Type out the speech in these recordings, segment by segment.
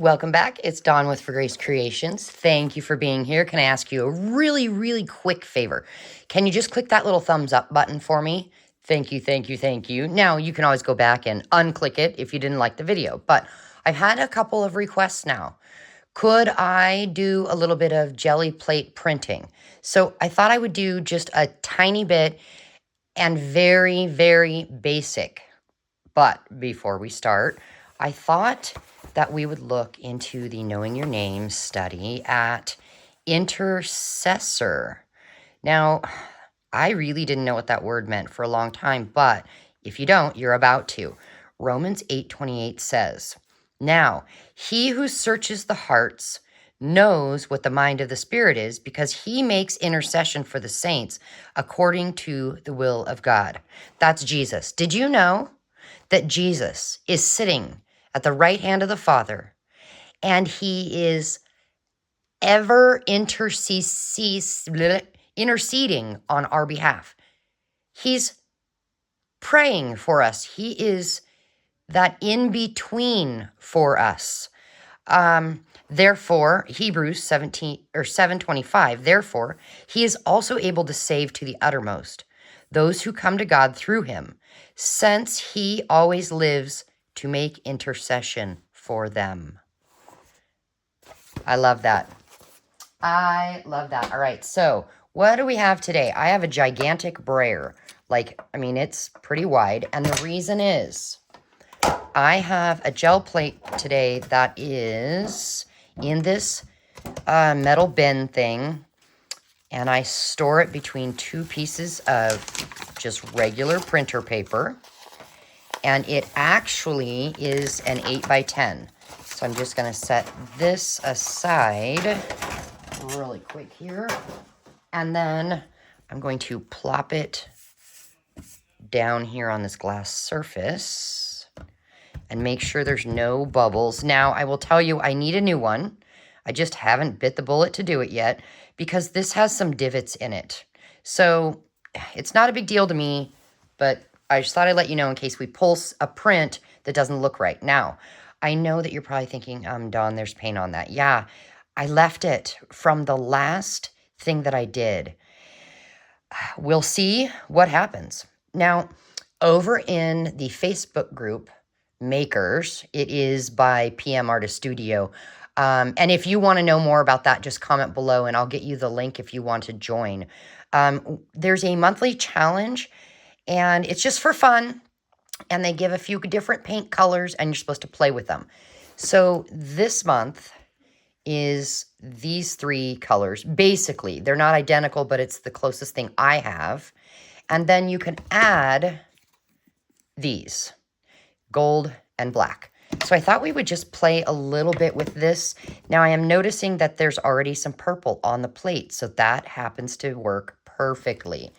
welcome back. It's Dawn with For Grace Creations. Thank you for being here. Can I ask you a really, really quick favor? Can you just click that little thumbs up button for me? Thank you, thank you, thank you. Now, you can always go back and unclick it if you didn't like the video, but I've had a couple of requests now. Could I do a little bit of jelly plate printing? So I thought I would do just a tiny bit and very, very basic. But before we start, I thought that we would look into the Knowing Your Name study at intercessor. Now, I really didn't know what that word meant for a long time, but if you don't, you're about to. Romans 8:28 says, "Now, he who searches the hearts knows what the mind of the Spirit is, because he makes intercession for the saints according to the will of God." That's Jesus. Did you know that Jesus is sitting at the right hand of the Father, and he is ever interceding on our behalf? He's praying for us. He is that in-between for us. Therefore, Hebrews 7:25, therefore, he is also able to save to the uttermost those who come to God through him, since he always lives to make intercession for them. I love that. I love that. All right, so what do we have today? I have a gigantic brayer. It's pretty wide, and the reason is I have a gel plate today that is in this metal bin thing, and I store it between two pieces of just regular printer paper, and it actually is an 8x10. So I'm just going to set this aside really quick here, and then I'm going to plop it down here on this glass surface and make sure there's no bubbles. Now, I will tell you, I need a new one. I just haven't bit the bullet to do it yet because this has some divots in it. So it's not a big deal to me, but I just thought I'd let you know in case we pull a print that doesn't look right. Now, I know that you're probably thinking, Dawn, there's paint on that. Yeah, I left it from the last thing that I did. We'll see what happens. Now, over in the Facebook group, Makers, it is by PM Artist Studio. And if you want to know more about that, just comment below and I'll get you the link if you want to join. There's a monthly challenge and it's just for fun. And they give a few different paint colors and you're supposed to play with them. So this month is these three colors. Basically, they're not identical, but it's the closest thing I have. And then you can add these, gold and black. So I thought we would just play a little bit with this. Now I am noticing that there's already some purple on the plate, so that happens to work perfectly.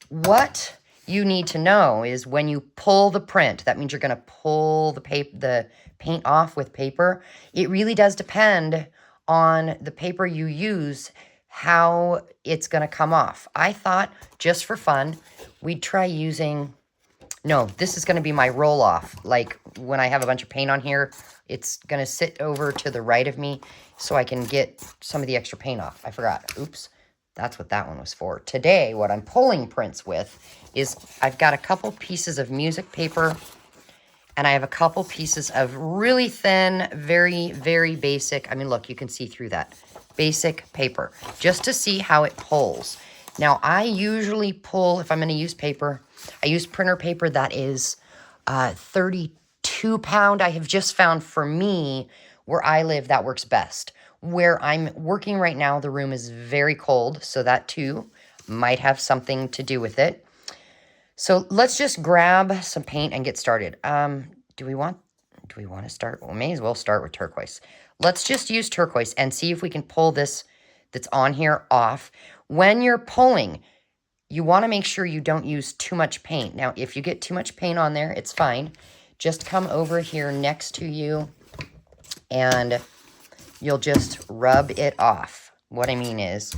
What you need to know is when you pull the print, that means you're going to pull the paint off with paper. It really does depend on the paper you use, how it's going to come off. I thought just for fun, we'd try using... No, this is going to be my roll-off. Like, when I have a bunch of paint on here, it's going to sit over to the right of me so I can get some of the extra paint off. I forgot. Oops. That's what that one was for. Today, what I'm pulling prints with is I've got a couple pieces of music paper, and I have a couple pieces of really thin, very, very basic. I mean, look, you can see through that. Basic paper, just to see how it pulls. Now, I usually pull, if I'm going to use paper, I use printer paper that is 32 pound. I have just found for me, where I live, that works best. Where I'm working right now, the room is very cold, so that too might have something to do with it. So let's just grab some paint and get started. Do we want to start? Well, may as well start with turquoise. Let's just use turquoise and see if we can pull this that's on here off. When you're pulling, you want to make sure you don't use too much paint. Now, if you get too much paint on there, it's fine. Just come over here next to you and you'll just rub it off. What I mean is,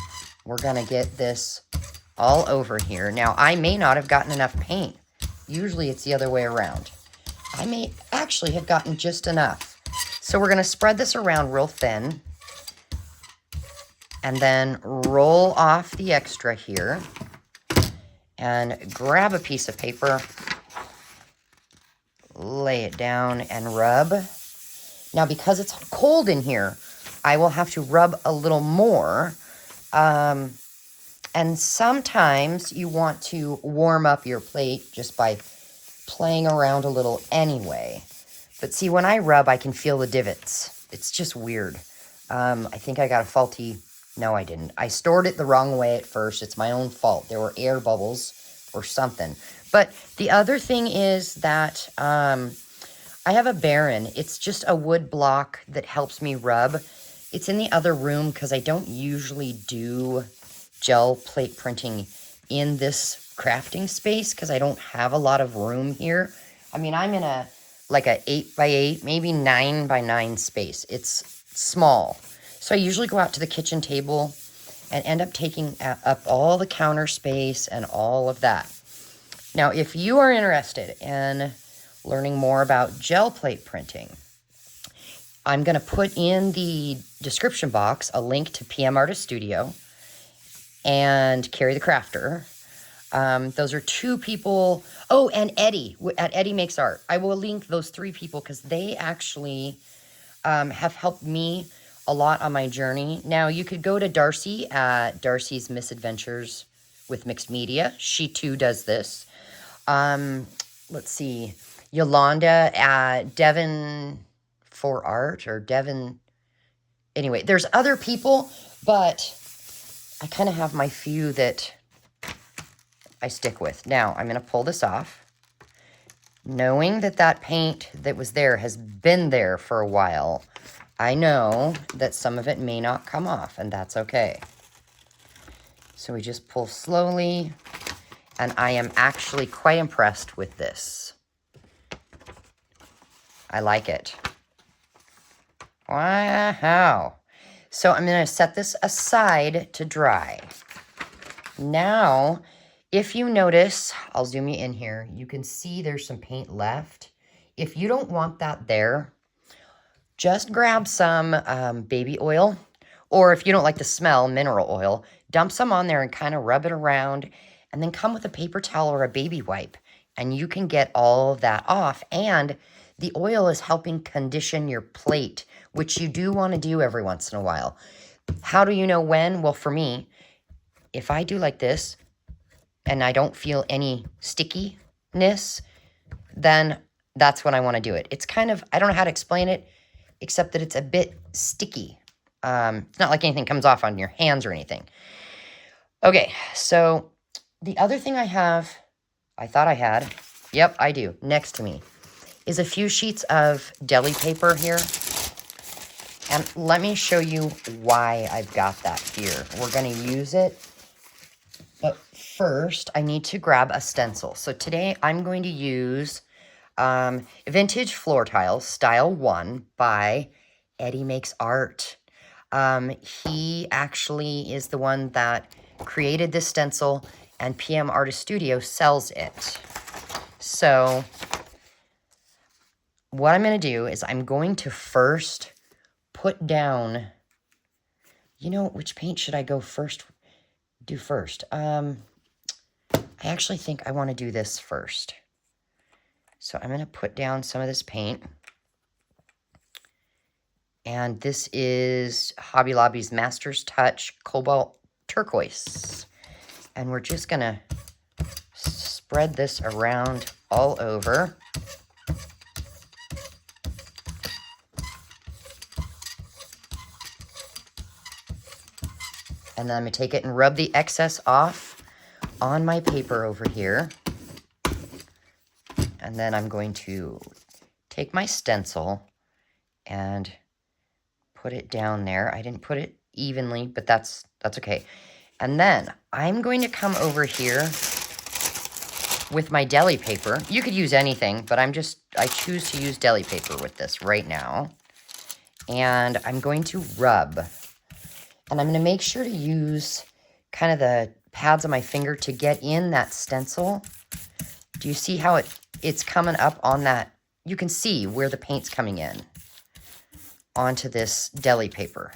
we're going to get this all over here. Now, I may not have gotten enough paint. Usually it's the other way around. I may actually have gotten just enough. So we're going to spread this around real thin and then roll off the extra here and grab a piece of paper, lay it down and rub. Now, because it's cold in here, I will have to rub a little more. And sometimes you want to warm up your plate just by playing around a little anyway. But see, when I rub, I can feel the divots. It's just weird. I think I got a faulty... No, I didn't. I stored it the wrong way at first. It's my own fault. There were air bubbles or something. But the other thing is that I have a Baron. It's just a wood block that helps me rub. It's in the other room because I don't usually do gel plate printing in this crafting space because I don't have a lot of room here. I mean, I'm in a 8x8, maybe 9x9 space. It's small. So I usually go out to the kitchen table and end up taking up all the counter space and all of that. Now, if you are interested in learning more about gel plate printing, I'm going to put in the description box a link to PM Artist Studio and Carrie the Crafter. Those are two people. Oh, and Eddie at Eddie Makes Art. I will link those three people because they actually have helped me a lot on my journey. Now, you could go to Darcy at Darcy's Misadventures with Mixed Media. She too does this. Let's see. Yolanda at Devon for Art or Devon. Anyway, there's other people, but I kind of have my few that I stick with. Now, I'm going to pull this off. Knowing that that paint that was there has been there for a while, I know that some of it may not come off, and that's okay. So we just pull slowly, and I am actually quite impressed with this. I like it. Wow. So I'm going to set this aside to dry. Now, if you notice, I'll zoom you in here, you can see there's some paint left. If you don't want that there, just grab some baby oil, or if you don't like the smell, mineral oil, dump some on there and kind of rub it around, and then come with a paper towel or a baby wipe, and you can get all of that off. And the oil is helping condition your plate, which you do want to do every once in a while. How do you know when? Well, for me, if I do like this, and I don't feel any stickiness, then that's when I want to do it. It's kind of, I don't know how to explain it, except that it's a bit sticky. It's not like anything comes off on your hands or anything. Okay, so the other thing I thought I had, yep, I do, next to me, is a few sheets of deli paper here. And let me show you why I've got that here. We're going to use it. But first, I need to grab a stencil. So today, I'm going to use Vintage Floor Tiles, Style 1 by Eddie Makes Art. He actually is the one that created this stencil, and PM Artist Studio sells it. So what I'm going to do is I'm going to first put down, you know, which paint should I do first? I actually think I want to do this first. So I'm going to put down some of this paint. And this is Hobby Lobby's Master's Touch Cobalt Turquoise. And we're just going to spread this around all over. And then I'm going to take it and rub the excess off on my paper over here. And then I'm going to take my stencil and put it down there. I didn't put it evenly, but that's okay. And then I'm going to come over here with my deli paper. You could use anything, but I choose to use deli paper with this right now. And I'm going to rub. And I'm going to make sure to use kind of the pads of my finger to get in that stencil. Do you see how it's coming up on that? You can see where the paint's coming in. onto this deli paper.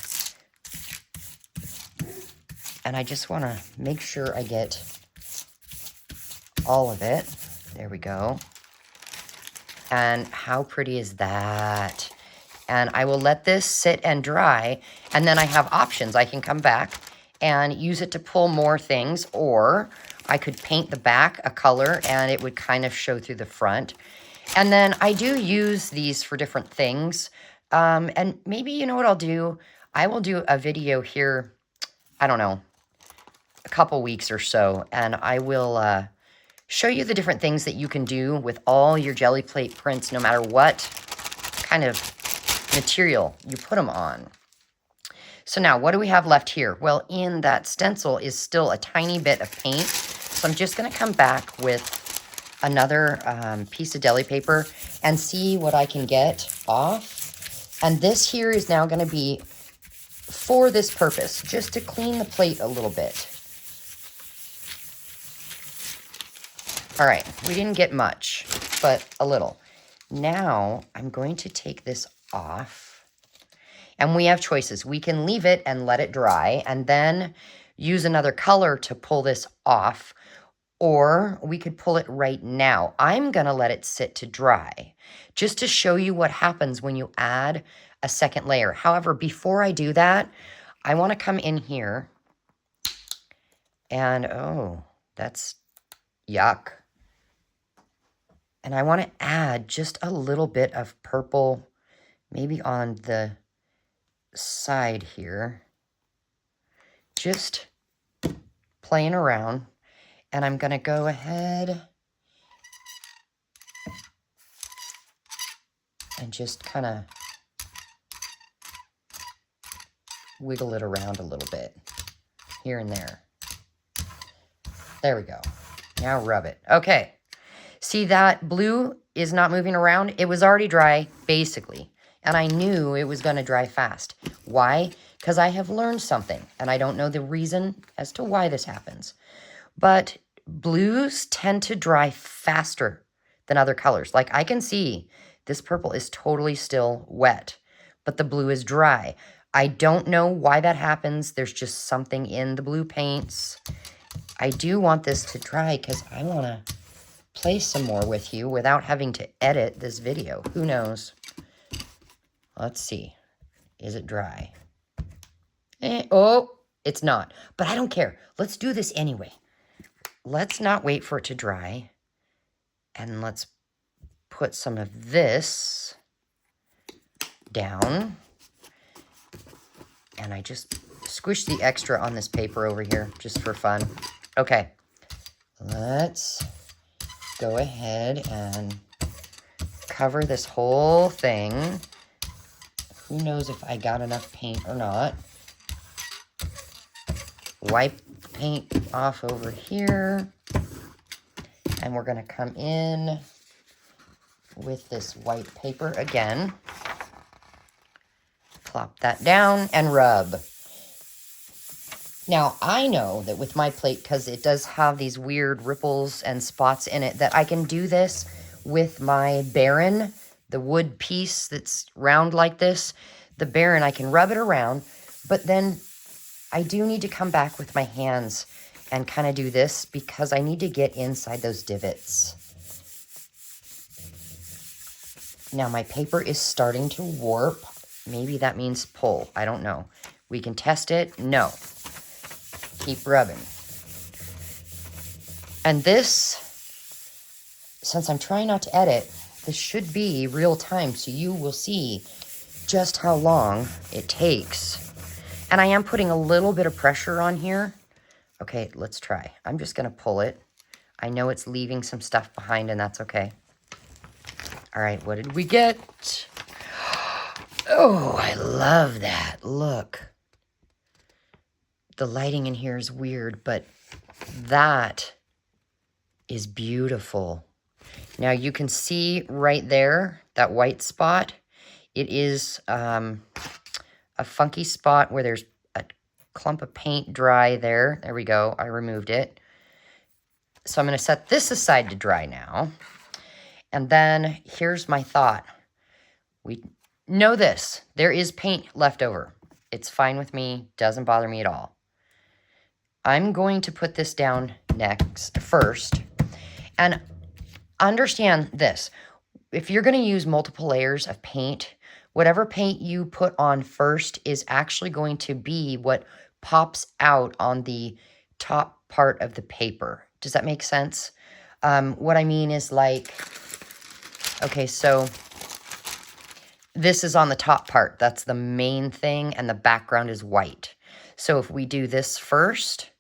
And I just want to make sure I get all of it. There we go. And how pretty is that? And I will let this sit and dry, and then I have options. I can come back and use it to pull more things, or I could paint the back a color and it would kind of show through the front. And then I do use these for different things. And maybe, you know what I'll do? I will do a video here, I don't know, a couple weeks or so, and I will show you the different things that you can do with all your jelly plate prints, no matter what kind of material you put them on. So now, what do we have left here? Well, in that stencil is still a tiny bit of paint. So I'm just going to come back with another piece of deli paper and see what I can get off. And this here is now going to be for this purpose, just to clean the plate a little bit. All right, we didn't get much, but a little. Now I'm going to take this off. And we have choices. We can leave it and let it dry and then use another color to pull this off, or we could pull it right now. I'm gonna let it sit to dry just to show you what happens when you add a second layer. However, before I do that, I wanna come in here and, oh, that's yuck. And I wanna add just a little bit of purple, maybe on the side here, just playing around. And I'm going to go ahead and just kind of wiggle it around a little bit here and there. There we go. Now rub it. Okay. See, that blue is not moving around. It was already dry, basically. And I knew it was going to dry fast. Why? Because I have learned something, and I don't know the reason as to why this happens. But blues tend to dry faster than other colors. Like, I can see this purple is totally still wet, but the blue is dry. I don't know why that happens. There's just something in the blue paints. I do want this to dry because I want to play some more with you without having to edit this video. Who knows? Let's see. Is it dry? Oh, it's not. But I don't care. Let's do this anyway. Let's not wait for it to dry. And let's put some of this down. And I just squish the extra on this paper over here just for fun. Okay. Let's go ahead and cover this whole thing. Who knows if I got enough paint or not. Wipe the paint off over here. And we're going to come in with this white paper again. Plop that down and rub. Now, I know that with my plate, because it does have these weird ripples and spots in it, that I can do this with my Baron, the wood piece that's round like this. The Baron, I can rub it around, but then I do need to come back with my hands and kind of do this because I need to get inside those divots. Now, my paper is starting to warp. Maybe that means pull. I don't know. We can test it. No. Keep rubbing. And this, since I'm trying not to edit, this should be real time, so you will see just how long it takes. And I am putting a little bit of pressure on here. Okay, let's try. I'm just going to pull it. I know it's leaving some stuff behind, and that's okay. All right, what did we get? Oh, I love that. Look. The lighting in here is weird, but that is beautiful. Now you can see right there, that white spot. It is a funky spot where there's a clump of paint dry there. There we go. I removed it. So I'm going to set this aside to dry now. And then here's my thought. We know this, there is paint left over. It's fine with me, doesn't bother me at all. I'm going to put this down first, and understand this. If you're going to use multiple layers of paint, whatever paint you put on first is actually going to be what pops out on the top part of the paper. Does that make sense? What I mean is like, okay, so this is on the top part. That's the main thing, and the background is white. So if we do this first,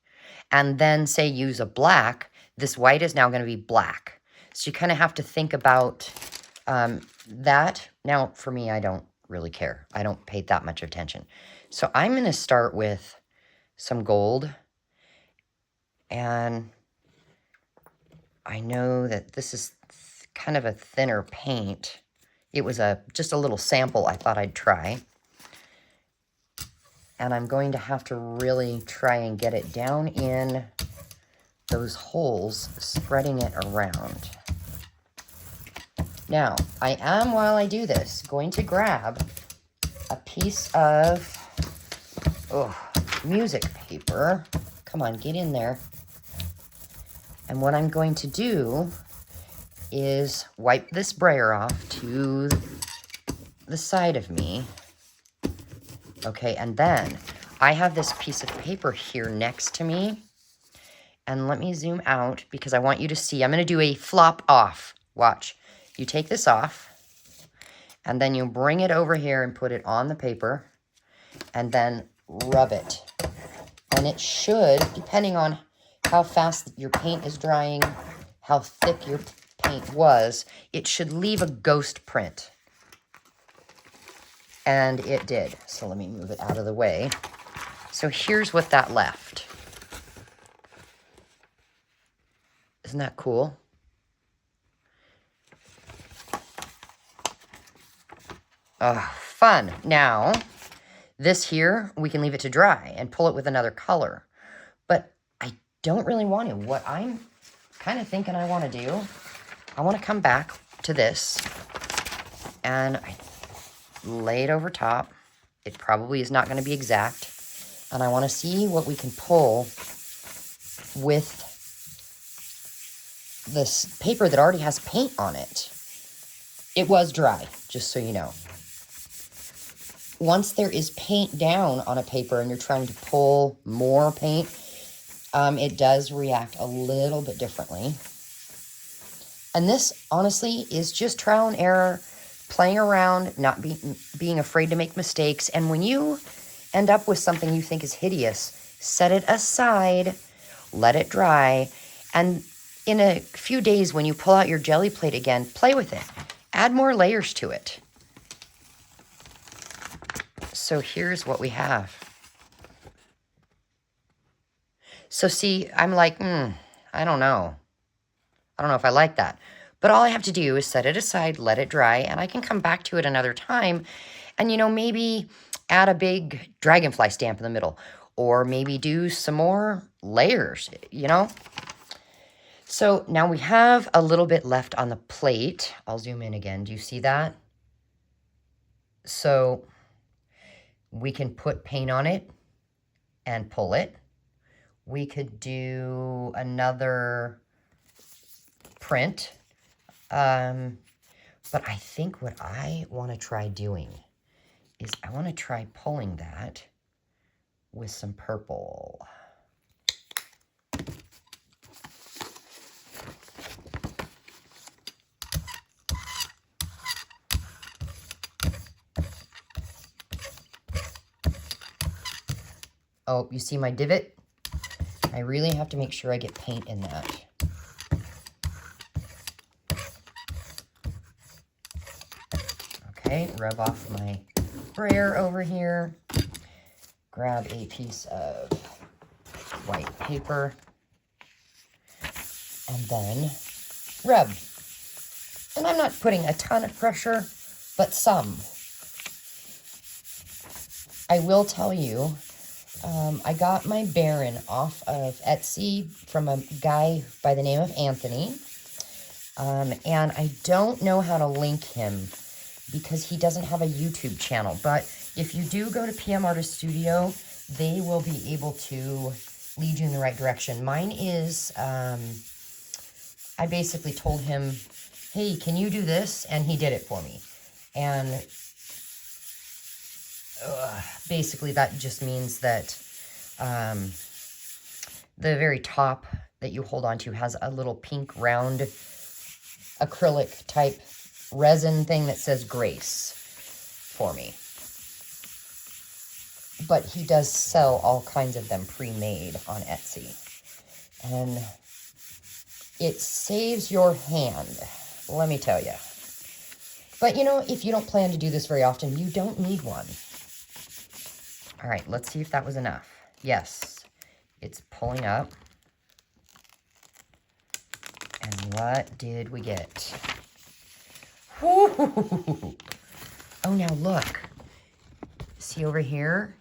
and then say use a black, this white is now going to be black. So you kind of have to think about that. Now, for me, I don't really care. I don't pay that much attention. So I'm going to start with some gold. And I know that this is kind of a thinner paint. It was just a little sample I thought I'd try. And I'm going to have to really try and get it down in those holes, spreading it around. Now, I am, while I do this, going to grab a piece of music paper. Come on, get in there. And what I'm going to do is wipe this brayer off to the side of me. Okay, and then I have this piece of paper here next to me. And let me zoom out because I want you to see. I'm going to do a flop off. Watch. You take this off, and then you bring it over here and put it on the paper, and then rub it. And it should, depending on how fast your paint is drying, how thick your paint was, it should leave a ghost print. And it did. So let me move it out of the way. So here's what that left. Isn't that cool? Fun. Now, this here, we can leave it to dry and pull it with another color. But I don't really want to. What I'm kind of thinking I want to do, I want to come back to this and I lay it over top. It probably is not going to be exact. And I want to see what we can pull with this paper that already has paint on it. It was dry, just so you know. Once there is paint down on a paper and you're trying to pull more paint, it does react a little bit differently. And this, honestly, is just trial and error, playing around, not being afraid to make mistakes. And when you end up with something you think is hideous, set it aside, let it dry, and in a few days when you pull out your jelly plate again, play with it. Add more layers to it. So here's what we have. So see, I'm like, I don't know. I don't know if I like that. But all I have to do is set it aside, let it dry, and I can come back to it another time and, maybe add a big dragonfly stamp in the middle, or maybe do some more layers, So now we have a little bit left on the plate. I'll zoom in again. Do you see that? So we can put paint on it and pull it. We could do another print. But I think what I want to try doing is I want to try pulling that with some purple. Oh, you see my divot? I really have to make sure I get paint in that. Okay, rub off my brayer over here. Grab a piece of white paper. And then rub. And I'm not putting a ton of pressure, but some. I will tell you, I got my Baron off of Etsy from a guy by the name of Anthony. And I don't know how to link him because he doesn't have a YouTube channel. But if you do go to PM Artist Studio, they will be able to lead you in the right direction. Mine is, I basically told him, hey, can you do this? And he did it for me. And basically that just means that the very top that you hold on to has a little pink round acrylic type resin thing that says Grace for me. But he does sell all kinds of them pre-made on Etsy. And it saves your hand, let me tell you. But, you know, if you don't plan to do this very often, you don't need one. All right, let's see if that was enough. Yes, it's pulling up. And what did we get? Woo! Oh, now look. See over here?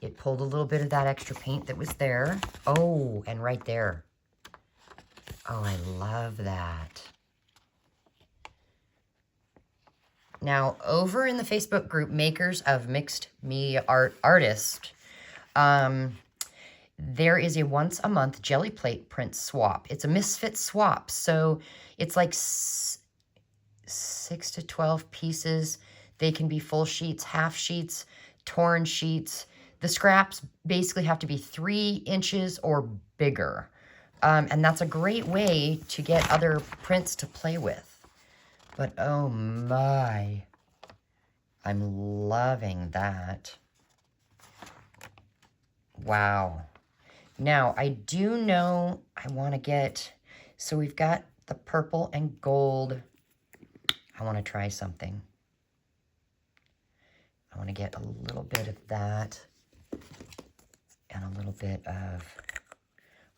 It pulled a little bit of that extra paint that was there. Oh, and right there. Oh, I love that. Now, over in the Facebook group, Makers of Mixed Media Artists, there is a once a month jelly plate print swap. It's a misfit swap. So it's like 6 to 12 pieces. They can be full sheets, half sheets, torn sheets. The scraps basically have to be 3 inches or bigger. And that's a great way to get other prints to play with. But oh my, I'm loving that. Wow. Now, I do know I want to get, so we've got the purple and gold. I want to try something. I want to get a little bit of that and a little bit of,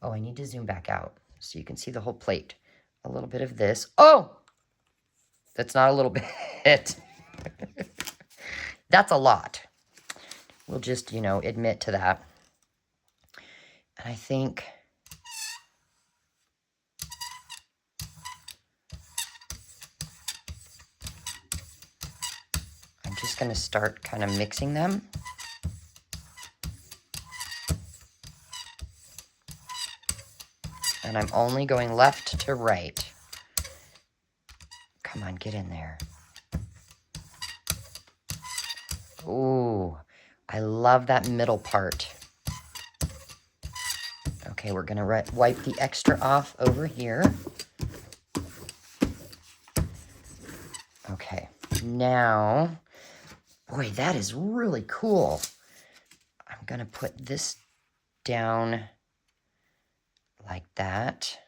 oh, I need to zoom back out so you can see the whole plate. A little bit of this. Oh, that's not a little bit. That's a lot. We'll just, you know, admit to that. And I think I'm just going to start kind of mixing them. And I'm only going left to right. Come on, get in there. Ooh, I love that middle part. Okay, we're going to wipe the extra off over here. Okay, now, boy, that is really cool. I'm going to put this down like that.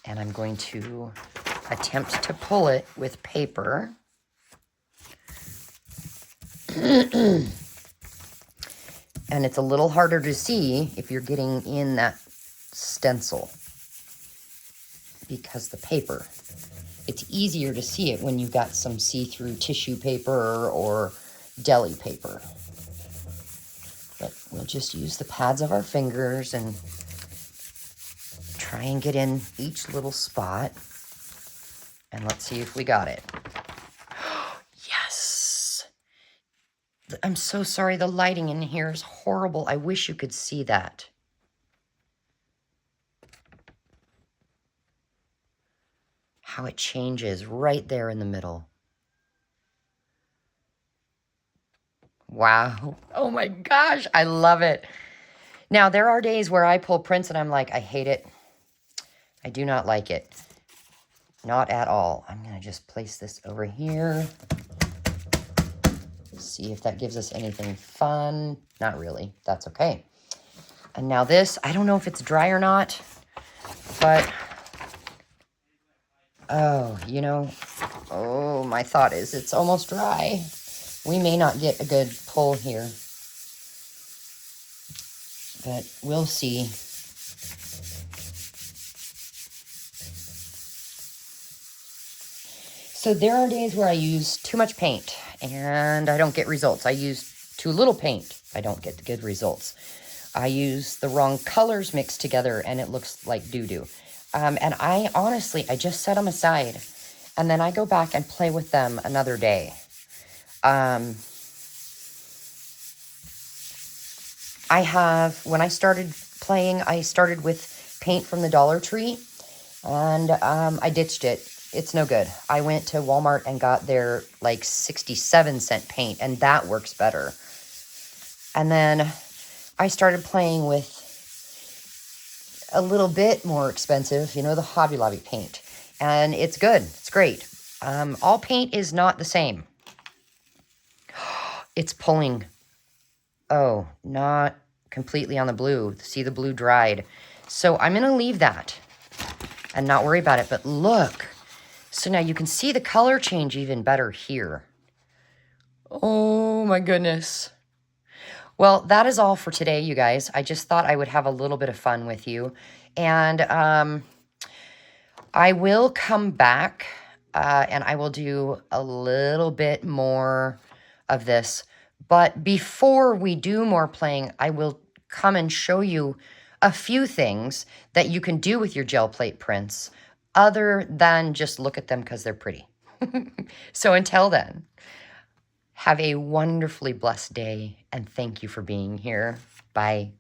And I'm going to attempt to pull it with paper. And it's a little harder to see if you're getting in that stencil because the paper. It's easier to see it when you've got some see-through tissue paper or deli paper. But we'll just use the pads of our fingers and try and get in each little spot. And let's see if we got it. Yes! I'm so sorry, the lighting in here is horrible. I wish you could see that. How it changes right there in the middle. Wow. Oh my gosh, I love it. Now, there are days where I pull prints and I'm like, I hate it. I do not like it. Not at all. I'm going to just place this over here. See if that gives us anything fun. Not really. That's okay. And now this, I don't know if it's dry or not, but, oh, you know, oh, my thought is it's almost dry. We may not get a good pull here, but we'll see. So there are days where I use too much paint and I don't get results. I use too little paint. I don't get good results. I use the wrong colors mixed together and it looks like doo-doo. And I honestly, I just set them aside And then I go back and play with them another day. When I started playing, I started with paint from the Dollar Tree, and I ditched it. It's no good. I went to Walmart and got their like 67-cent paint, and that works better. And then I started playing with a little bit more expensive, you know, the Hobby Lobby paint. And it's good. It's great. All paint is not the same. It's pulling. Oh, not completely on the blue. See, the blue dried. So I'm going to leave that and not worry about it. But look. So now you can see the color change even better here. Oh my goodness. Well, that is all for today, you guys. I just thought I would have a little bit of fun with you. And I will come back and I will do a little bit more of this. But before we do more playing, I will come and show you a few things that you can do with your gel plate prints other than just look at them because they're pretty. So until then, have a wonderfully blessed day and thank you for being here. Bye.